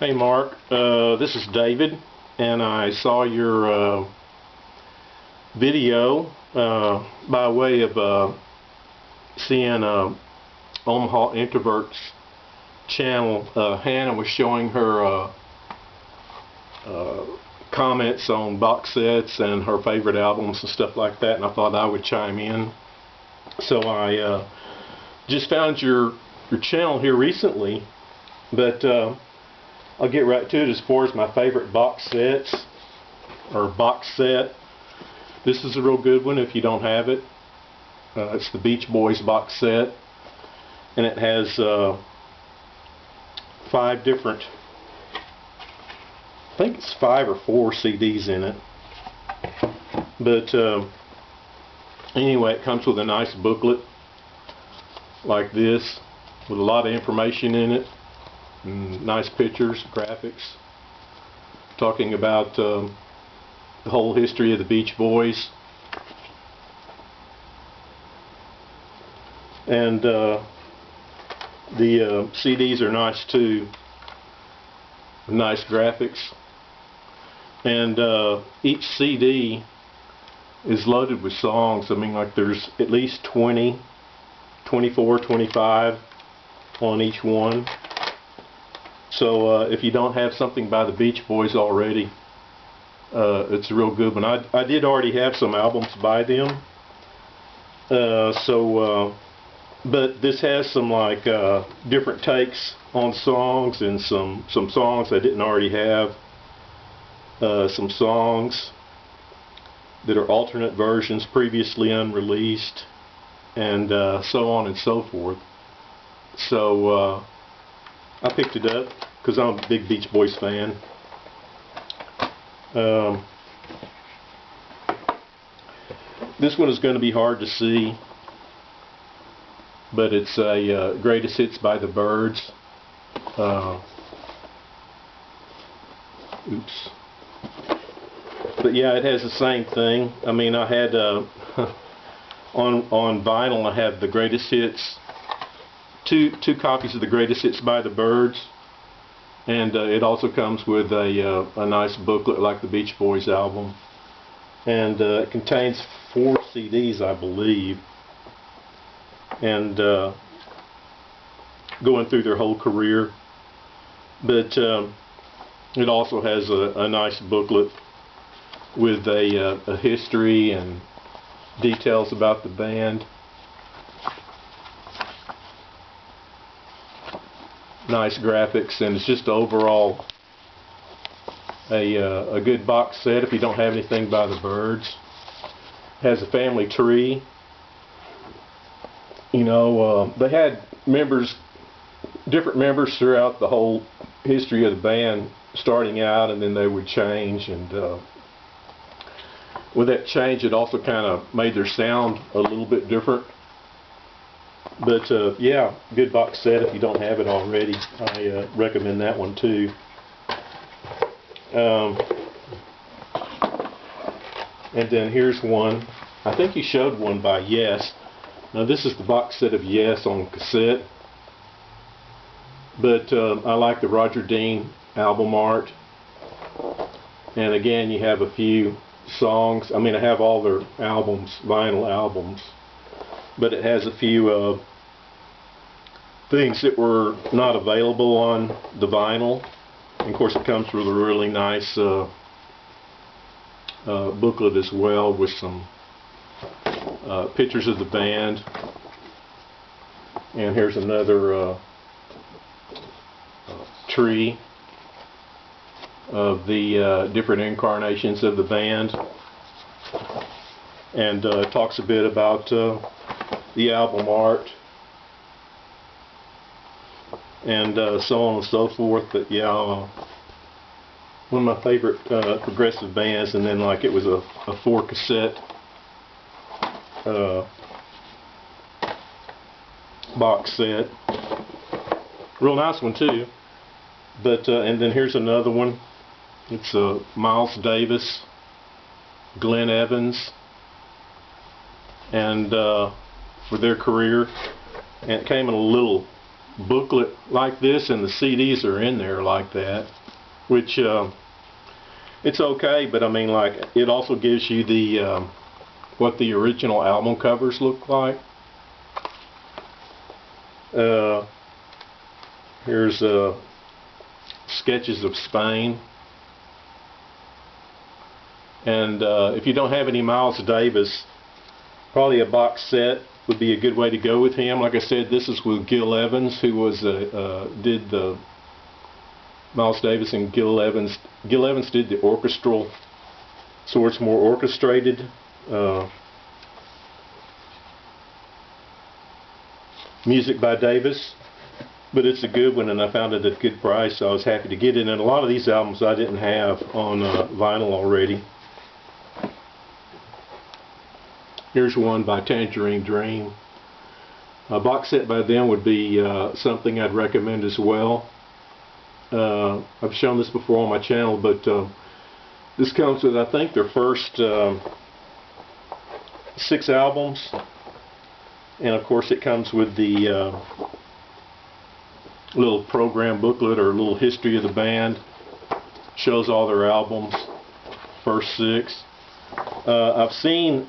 Hey Mark, this is David, and I saw your video by way of seeing Omaha Introvert's channel. Hannah was showing her comments on box sets and her favorite albums and stuff like that, and I thought I would chime in. So I just found your channel here recently, but I'll get right to it as far as my favorite box sets, or box set. This is a real good one if you don't have it. It's the Beach Boys box set, and it has 5 different, I think it's 5 or 4 CDs in it. But anyway, it comes with a nice booklet like this with a lot of information in it. Nice pictures, graphics, talking about the whole history of the Beach Boys. And the CDs are nice too, nice graphics. And each CD is loaded with songs. I mean, like, there's at least 20, 24, 25 on each one. So if you don't have something by the Beach Boys already, it's a real good one. I did already have some albums by them, but this has some like different takes on songs, and some songs I didn't already have, some songs that are alternate versions previously unreleased, and so on and so forth. So I picked it up because I'm a big Beach Boys fan. This one is going to be hard to see, but it's a Greatest Hits by the Byrds. Oops. But yeah, it has the same thing. I mean, I had on vinyl, I have the Greatest Hits, two copies of the Greatest Hits by the Byrds, and it also comes with a nice booklet like the Beach Boys album, and it contains 4 CDs, I believe, and going through their whole career. But it also has a nice booklet with a history and details about the band. Nice graphics, and it's just overall a good box set if you don't have anything by the Byrds. Has a family tree. You know, they had different members throughout the whole history of the band, starting out, and then they would change, and with that change it also kind of made their sound a little bit different. But yeah, good box set if you don't have it already. I recommend that one too. And then here's one. I think you showed one by Yes. Now this is the box set of Yes on cassette. But I like the Roger Dean album art. And again, you have a few songs. I mean, I have all their albums, vinyl albums. But it has a few things that were not available on the vinyl. And of course, it comes with a really nice booklet as well, with some pictures of the band. And here's another tree of the different incarnations of the band, and talks a bit about the album art, and so on and so forth. But yeah, one of my favorite progressive bands, and then like it was a 4 cassette box set. Real nice one too. But and then here's another one. It's Miles Davis, Glenn Evans, and for their career, and it came in a little booklet like this, and the CDs are in there like that, which it's okay, but I mean, like, it also gives you the what the original album covers look like. Here's sketches of Spain, and if you don't have any Miles Davis, probably a box set would be a good way to go with him. Like I said, this is with Gil Evans, who was did the Miles Davis and Gil Evans. Gil Evans did the orchestral, so it's more orchestrated. Music by Davis, but it's a good one, and I found it at a good price, so I was happy to get it. And a lot of these albums I didn't have on vinyl already. Here's one by Tangerine Dream. A box set by them would be something I'd recommend as well. I've shown this before on my channel, but this comes with, I think, their first 6 albums, and of course it comes with the little program booklet or little history of the band. Shows all their albums, first 6. I've seen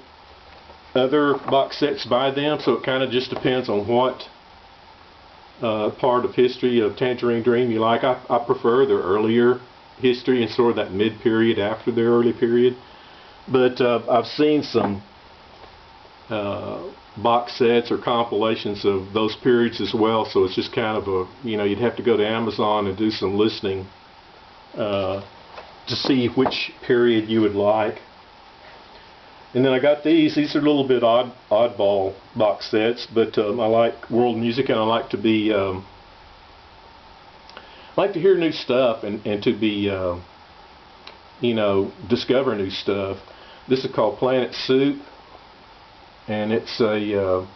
other box sets by them, so it kind of just depends on what part of history of Tangerine Dream you like. I prefer their earlier history and sort of that mid-period after their early period, but I've seen some box sets or compilations of those periods as well, so it's just kind of a, you know, you'd have to go to Amazon and do some listening to see which period you would like. And then I got these. These are a little bit oddball box sets, but I like world music, and I like to be like to hear new stuff and to be you know, discover new stuff. This is called Planet Soup, and it's a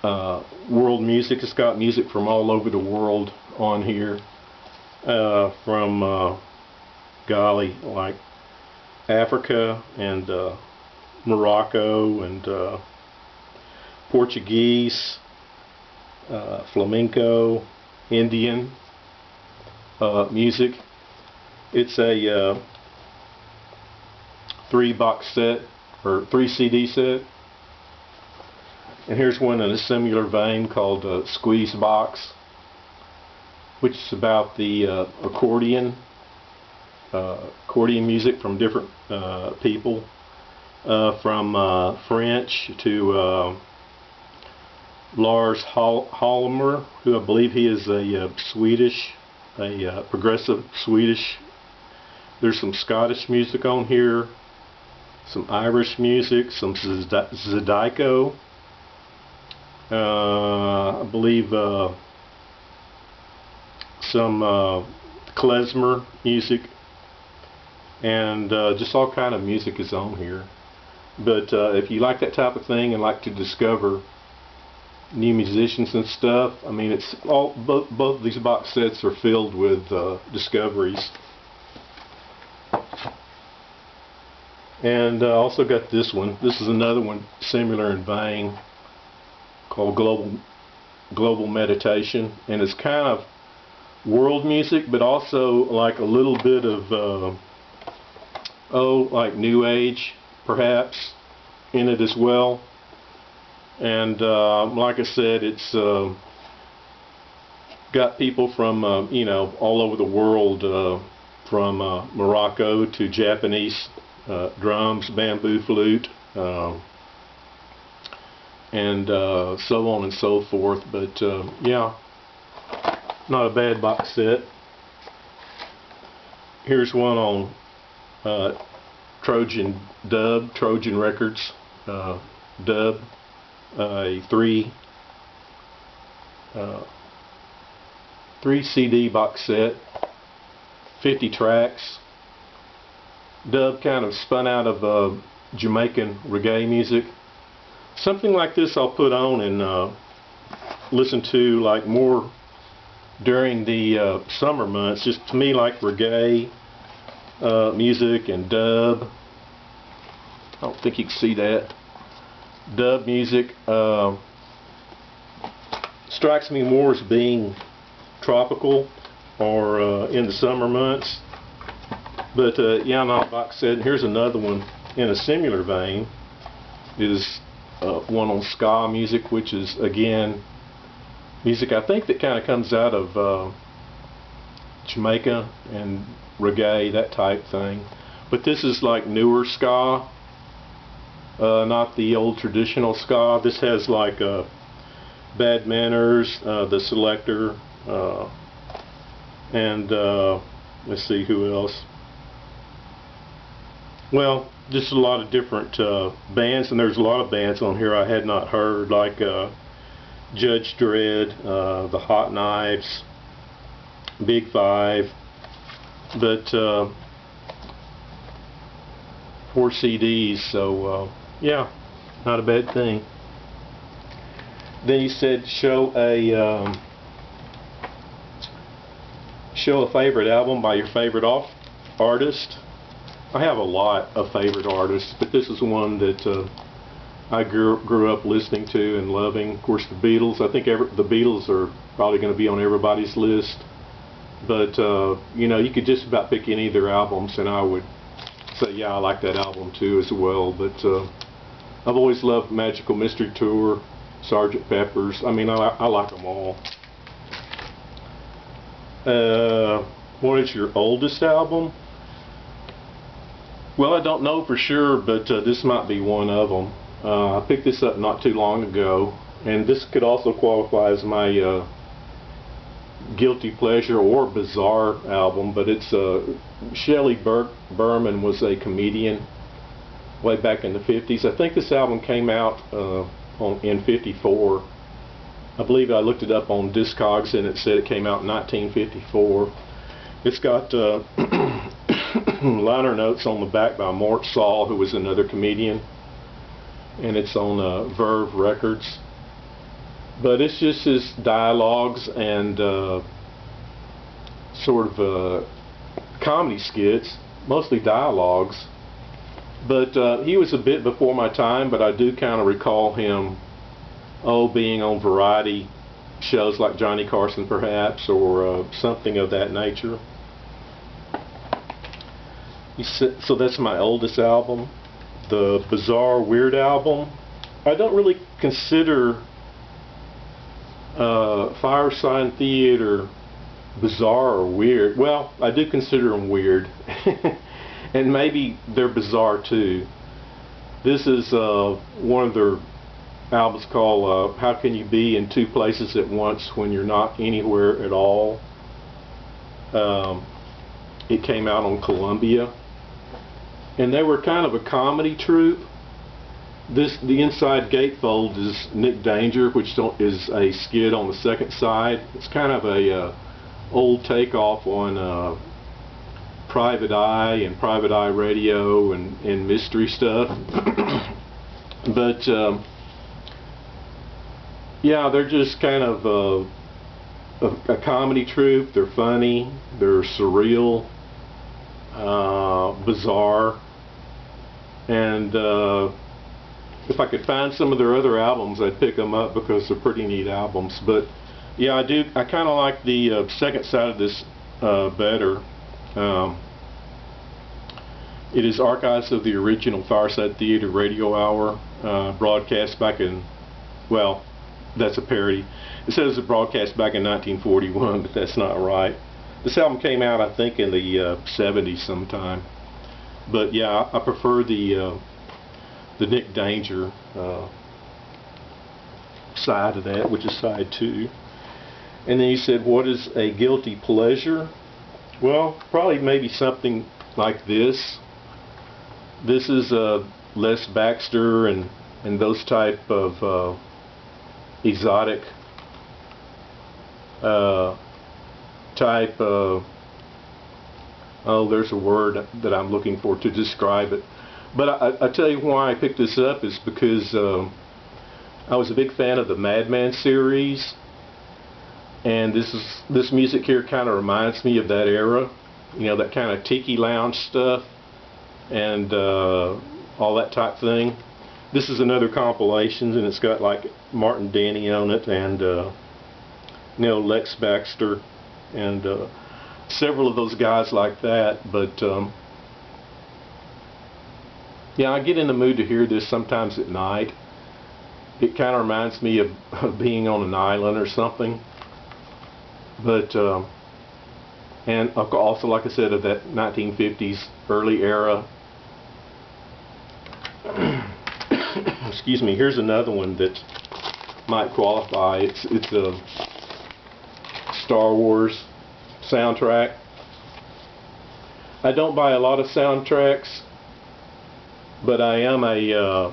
world music. It's got music from all over the world on here, from golly, like Africa and Morocco and Portuguese, flamenco, Indian music. It's a 3 box set or 3 CD set, and here's one in a similar vein called Squeeze Box, which is about the accordion music from different people, from French to Lars Halmer, who I believe he is a Swedish, a progressive Swedish. There's some Scottish music on here, some Irish music, some Zydeco, I believe some klezmer music, and just all kind of music is on here. But if you like that type of thing and like to discover new musicians and stuff, I mean, it's all both of these box sets are filled with discoveries. And I also got this one. This is another one similar in vein, called Global Meditation, and it's kind of world music, but also like a little bit of like New Age perhaps in it as well. And like I said, it's got people from you know, all over the world, from Morocco to Japanese drums, bamboo flute, and so on and so forth. But yeah, not a bad box set. Here's one on Trojan Records dub, a 3 CD box set, 50 tracks. Dub kind of spun out of Jamaican reggae music. Something like this I'll put on and listen to like more during the summer months. Just to me, like reggae music and dub. I don't think you can see that. Dub music strikes me more as being tropical or in the summer months. But yeah, not a box set. And here's another one in a similar vein. Is one on ska music, which is again music I think that kind of comes out of Jamaica and reggae, that type thing. But this is like newer ska, not the old traditional ska. This has like Bad Manners, The Selector, and let's see who else. Well, just a lot of different bands, and there's a lot of bands on here I had not heard, like Judge Dredd, the Hot Knives, Big Five, but 4 CDs, so yeah, not a bad thing. Then you said show a favorite album by your favorite artist. I have a lot of favorite artists, but this is one that I grew up listening to and loving. Of course, the Beatles. I think the Beatles are probably going to be on everybody's list. But you know, you could just about pick any of their albums, and I would say, yeah, I like that album too as well. But I've always loved Magical Mystery Tour, Sgt. Pepper's. I mean, I like them all. What is your oldest album? Well, I don't know for sure, but this might be one of them. I picked this up not too long ago, and this could also qualify as my guilty pleasure or bizarre album, but it's Shelley Berman was a comedian way back in the 50s. I think this album came out in 54. I believe I looked it up on Discogs and it said it came out in 1954. It's got liner notes on the back by Mort Saul, who was another comedian, and it's on Verve Records. But it's just his dialogues and sort of comedy skits, mostly dialogues. But he was a bit before my time, but I do kind of recall him, being on variety shows like Johnny Carson perhaps, or something of that nature. So that's my oldest album. The Bizarre Weird album, I don't really consider Firesign Theater bizarre or weird. Well, I do consider them weird. And maybe they're bizarre too. This is one of their albums called How Can You Be in Two Places at Once When You're Not Anywhere at All. It came out on Columbia, and they were kind of a comedy troupe. The inside gatefold is Nick Danger, which is a skid on the second side. It's kind of a old takeoff on Private Eye and Private Eye Radio and mystery stuff. But yeah, they're just kind of a comedy troupe. They're funny, they're surreal, bizarre, and if I could find some of their other albums, I'd pick them up because they're pretty neat albums. But yeah, I kind of like the second side of this better. It is archives of the original Fireside Theater radio hour, broadcast back in, well, that's a parody. It says it broadcast back in 1941, but that's not right. This album came out, I think, in the 70s sometime. But yeah, I prefer the Nick Danger side of that, which is side 2. And then you said, what is a guilty pleasure? Well, probably maybe something like this. This is Les Baxter and those type of exotic type. There's a word that I'm looking for to describe it. But I tell you why I picked this up is because I was a big fan of the Madman series, and this music here kind of reminds me of that era. You know, that kind of tiki lounge stuff and all that type thing. This is another compilation, and it's got like Martin Danny on it and Lex Baxter, and several of those guys like that. But yeah, I get in the mood to hear this sometimes at night. It kind of reminds me of being on an island or something. But and also, like I said, of that 1950s early era. Excuse me. Here's another one that might qualify. It's a Star Wars soundtrack. I don't buy a lot of soundtracks, but I am a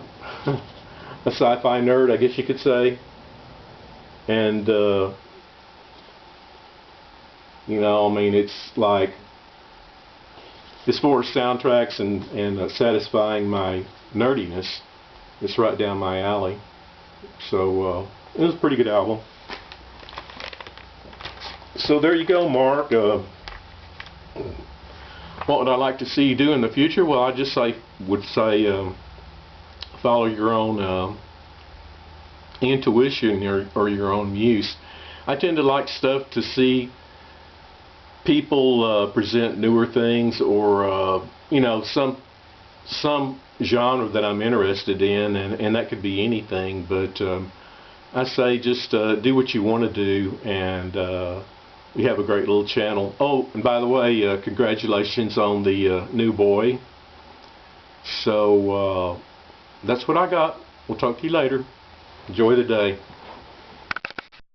a sci-fi nerd, I guess you could say. And you know, I mean, it's like, as far as soundtracks and satisfying my nerdiness, it's right down my alley. So it was a pretty good album. So there you go, Mark. What would I like to see you do in the future? Well, I just would say follow your own intuition or your own muse. I tend to like stuff to see people present newer things, or you know, some genre that I'm interested in, and that could be anything. But I say just do what you want to do, and we have a great little channel. Oh, and by the way, congratulations on the new boy. So that's what I got. We'll talk to you later. Enjoy the day.